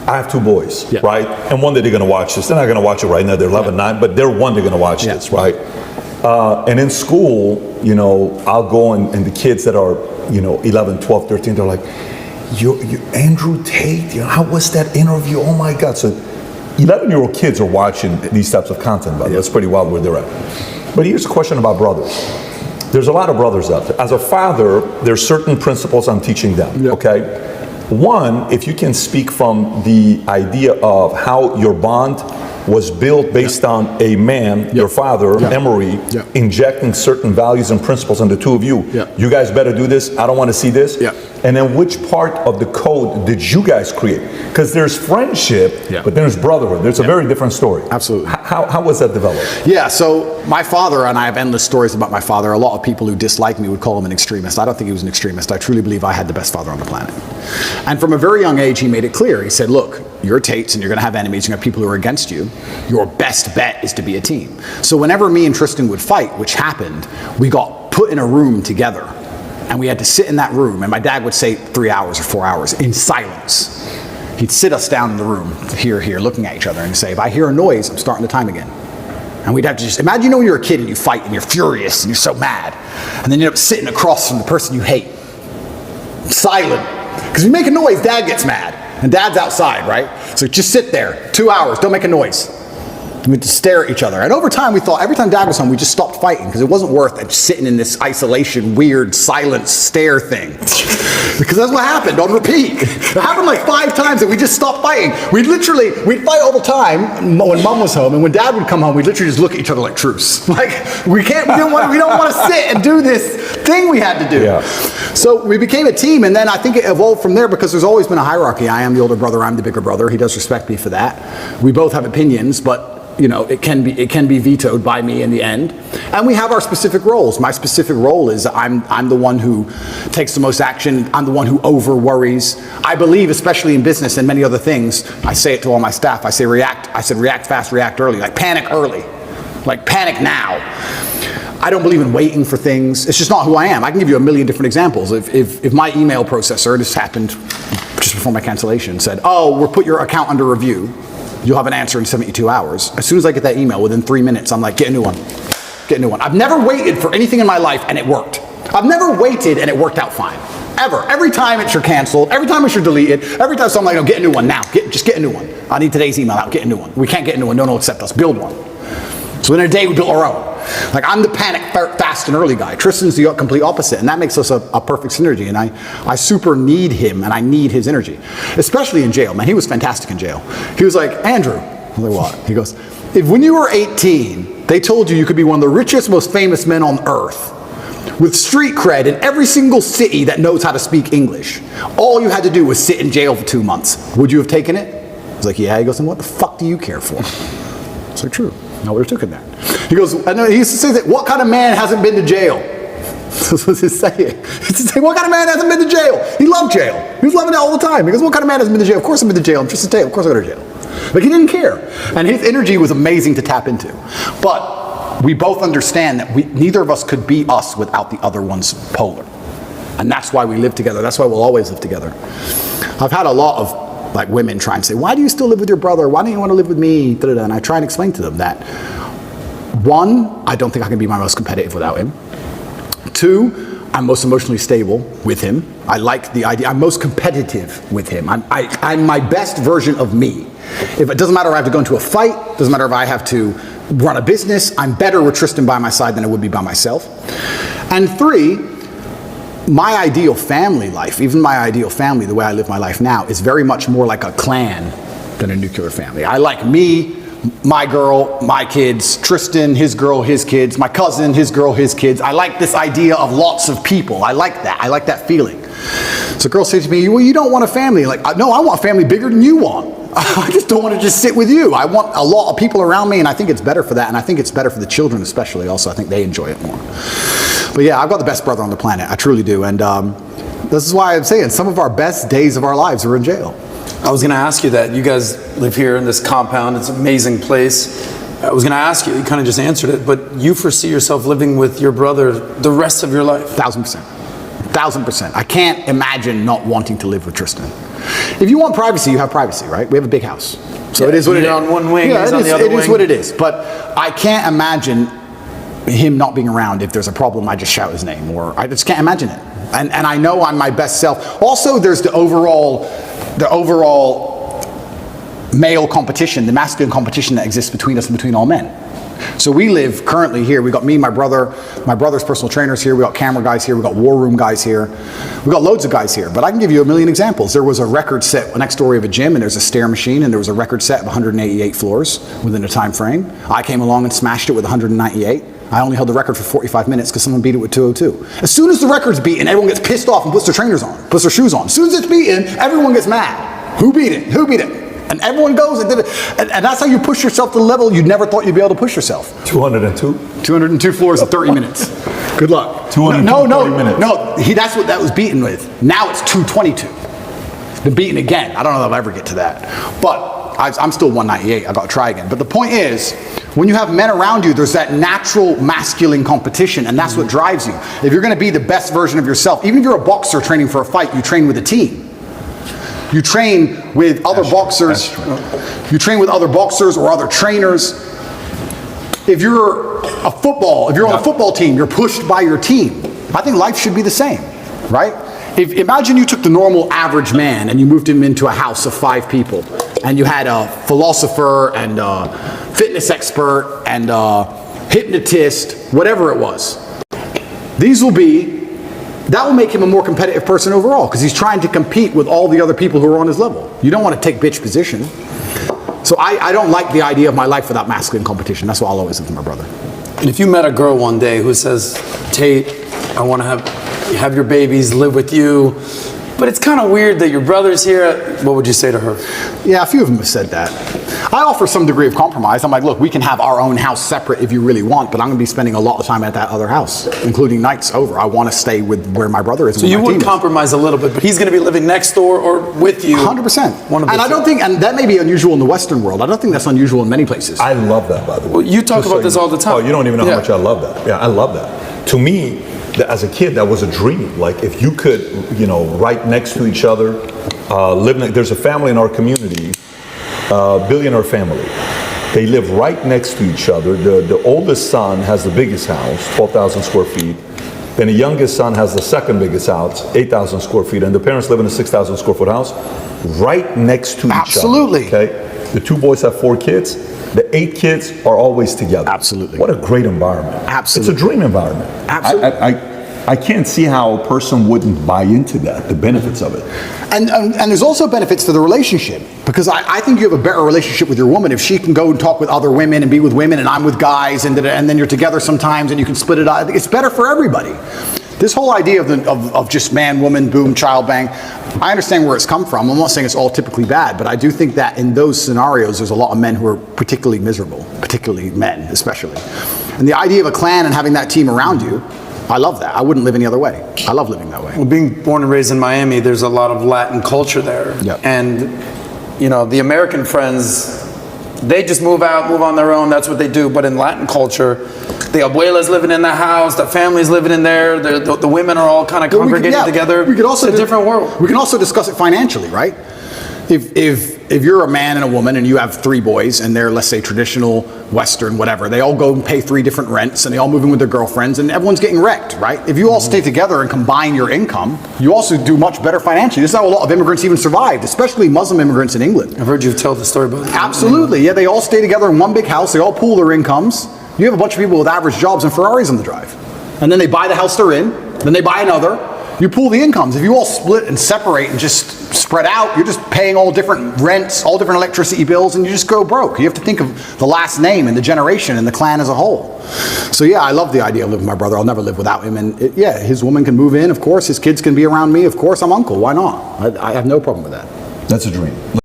I have two boys, Yeah. right? And one that they're going to watch this. They're not going to watch it right now. They're 11, 9, but they're going to watch this, right? And in school, you know, I'll go and the kids that are, you know, 11, 12, 13, they're like, you Andrew Tate, you know, how was that interview? Oh my God. So 11-year-old kids are watching these types of content, by the way. That's pretty wild where they're at. But here's a question about brothers. There's a lot of brothers out there. As a father, there's certain principles I'm teaching them, okay? One, if you can speak from the idea of how your bond was built based on a man, your father, Emery, injecting certain values and principles on the two of you. You guys better do this. I don't want to see this. And then which part of the code did you guys create? Because there's friendship, but there's brotherhood. There's a very different story. Absolutely. How was that developed? Yeah, so my father, and I have endless stories about my father. A lot of people who dislike me would call him an extremist. I don't think he was an extremist. I truly believe I had the best father on the planet. And from a very young age, he made it clear. He said, look, you're Tates and you're going to have enemies. You're going to have people who are against you. Your best bet is to be a team. So whenever me and Tristan would fight, which happened, we got put in a room together. And we had to sit in that room, and my dad would say 3 hours or 4 hours in silence. He'd sit us down in the room, here, looking at each other, and say, if I hear a noise, I'm starting the time again. And we'd have to just, imagine, you know, when you're a kid and you fight and you're furious and you're so mad, and then you end up sitting across from the person you hate. Silent. Because if you make a noise, Dad gets mad. And Dad's outside, right? So just sit there, 2 hours, don't make a noise. We had to stare at each other. And over time, we thought, every time Dad was home, we just stopped fighting because it wasn't worth it sitting in this isolation, weird, silent stare thing. Because that's what happened on repeat. It happened like 5 times and we just stopped fighting. We'd fight all the time when Mom was home, and when Dad would come home, we'd literally just look at each other like truce. Like, we don't want to sit and do this thing we had to do. So we became a team, and then I think it evolved from there because there's always been a hierarchy. I am the older brother, I'm the bigger brother. He does respect me for that. We both have opinions, but you know, it can be vetoed by me in the end. And we have our specific roles. My specific role is I'm the one who takes the most action. I'm the one who over worries. I believe, especially in business and many other things, I say it to all my staff. I say react fast, react early. Like panic early. Like panic now. I don't believe in waiting for things. It's just not who I am. I can give you a million different examples. If my email processor, this happened just before my cancellation, said, oh, we'll put your account under review. You'll have an answer in 72 hours. As soon as I get that email, within 3 minutes, I'm like, get a new one. Get a new one. I've never waited for anything in my life and it worked. I've never waited and it worked out fine. Ever. Every time it's your canceled, every time it's your deleted, every time I'm like, no, get a new one now. Just get a new one. I need today's email out, get a new one. We can't get a new one, no, accept us, build one. So in a day we built our own. Like I'm the panic fast and early guy. Tristan's the complete opposite, and that makes us a perfect synergy, and I super need him and I need his energy. Especially in jail, man. He was fantastic in jail. He was like, Andrew, I'm like, what? He goes, if when you were 18, they told you could be one of the richest, most famous men on earth, with street cred in every single city that knows how to speak English, all you had to do was sit in jail for 2 months. Would you have taken it? I was like, yeah. He goes, and what the fuck do you care for? It's like, true. I would have taken that. He goes, I know he used to say that, what kind of man hasn't been to jail? That's what he's saying. He used to say, what kind of man hasn't been to jail? He loved jail. He was loving it all the time. He goes, what kind of man hasn't been to jail? Of course I've been to jail. I'm Tristan Tate. Of course I go to jail. Like he didn't care. And his energy was amazing to tap into. But we both understand that neither of us could be us without the other one's polar. And that's why we live together. That's why we'll always live together. I've had a lot of like women try and say, why do you still live with your brother? Why don't you want to live with me? And I try and explain to them that, 1, I don't think I can be my most competitive without him. 2, I'm most emotionally stable with him. I like the idea. I'm most competitive with him. I'm my best version of me. If it doesn't matter if I have to go into a fight, doesn't matter if I have to run a business, I'm better with Tristan by my side than I would be by myself. And 3, my ideal family life, even my ideal family, the way I live my life now, is very much more like a clan than a nuclear family. I like me, my girl, my kids, Tristan, his girl, his kids, my cousin, his girl, his kids. I like this idea of lots of people. I like that. I like that feeling. So girls say to me, well, you don't want a family. Like, no, I want a family bigger than you want. I just don't want to just sit with you. I want a lot of people around me, and I think it's better for that, and I think it's better for the children especially also. I think they enjoy it more. But yeah, I've got the best brother on the planet. I truly do. And this is why I'm saying some of our best days of our lives are in jail. I was going to ask you that. You guys live here in this compound. It's an amazing place. I was going to ask you, you kind of just answered it, but you foresee yourself living with your brother the rest of your life? 1,000%. 1,000%. I can't imagine not wanting to live with Tristan. If you want privacy, you have privacy, right? We have a big house. So it is what it is. You're on one wing, yeah, he's it on is, the other it is wing. what it is. But I can't imagine him not being around. If there's a problem, I just shout his name, or I just can't imagine it. And I know I'm my best self. Also, there's the overall male competition, the masculine competition that exists between us and between all men. So we live currently here. We got me, my brother's personal trainers here. We got camera guys here. We got war room guys here. We got loads of guys here. But I can give you a million examples. There was a record set next door of a gym, and there's a stair machine, and there was a record set of 188 floors within a time frame. I came along and smashed it with 198. I only held the record for 45 minutes because someone beat it with 202. As soon as the record's beaten, everyone gets pissed off and puts their trainers on, puts their shoes on. As soon as it's beaten, everyone gets mad. Who beat it? Who beat it? And everyone goes and did it. And that's how you push yourself to the level you never thought you'd be able to push yourself. 202? 202 floors in 30 minutes. Good luck. 202 no, 30 minutes. No, that's what that was beaten with. Now it's 222. Been beaten again. I don't know if I'll ever get to that. But I'm still 198. I got to try again. But the point is, when you have men around you, there's that natural masculine competition, and that's what drives you. If you're going to be the best version of yourself, even if you're a boxer training for a fight, you train with a team. You train with other boxers. You train with other boxers or other trainers. If you're on a football team, you're pushed by your team. I think life should be the same, right? Imagine you took the normal average man and you moved him into a house of 5 people, and you had a philosopher and a fitness expert and a hypnotist, whatever it was. That will make him a more competitive person overall, because he's trying to compete with all the other people who are on his level. You don't want to take bitch position. So I don't like the idea of my life without masculine competition. That's why I'll always live with my brother. And if you met a girl one day who says, Tate, I want to have your babies, live with you, but it's kind of weird that your brother's here, what would you say to her? Yeah, a few of them have said that. I offer some degree of compromise. I'm like, look, we can have our own house separate if you really want, but I'm going to be spending a lot of time at that other house, including nights over. I want to stay with where my brother is. So you would compromise a little bit, but he's going to be living next door or with you. 100%. And I don't think, and that may be unusual in the Western world. I don't think that's unusual in many places. I love that, by the way. Well, you talk about this all the time. Oh, you don't even know how much I love that. Yeah, I love that. To me, as a kid, that was a dream. Like, if you could, right next to each other, there's a family in our community, billionaire family. They live right next to each other. The oldest son has the biggest house, 12,000 square feet. Then the youngest son has the second biggest house, 8,000 square feet. And the parents live in a 6,000 square foot house right next to each other. Absolutely. Okay? The 2 boys have 4 kids. The 8 kids are always together. Absolutely. What a great environment. Absolutely. It's a dream environment. Absolutely. I can't see how a person wouldn't buy into that, the benefits of it. And there's also benefits to the relationship, because I think you have a better relationship with your woman if she can go and talk with other women and be with women, and I'm with guys, and then you're together sometimes and you can split it up. It's better for everybody. This whole idea of just man, woman, boom, child bang, I understand where it's come from. I'm not saying it's all typically bad, but I do think that in those scenarios, there's a lot of men who are particularly miserable, particularly men especially. And the idea of a clan and having that team around you, I love that. I wouldn't live any other way. I love living that way. Well, being born and raised in Miami, there's a lot of Latin culture there. Yep. And, the American friends, they just move out, move on their own. That's what they do. But in Latin culture, the abuela's living in the house, the family's living in there, the women are all kind of congregating together. It's a different world. We can also discuss it financially, right? If you're a man and a woman and you have 3 boys and they're, let's say, traditional, Western, whatever, they all go and pay 3 different rents and they all move in with their girlfriends and everyone's getting wrecked, right? If you all stay together and combine your income, you also do much better financially. This is how a lot of immigrants even survived, especially Muslim immigrants in England. I've heard you tell the story about that. Absolutely, yeah, they all stay together in one big house, they all pool their incomes. You have a bunch of people with average jobs and Ferraris on the drive. And then they buy the house they're in, then they buy another. You pool the incomes. If you all split and separate and just spread out, you're just paying all different rents, all different electricity bills, and you just go broke. You have to think of the last name and the generation and the clan as a whole. So yeah, I love the idea of living with my brother. I'll never live without him. And his woman can move in, of course. His kids can be around me, of course. I'm uncle. Why not? I have no problem with that. That's a dream.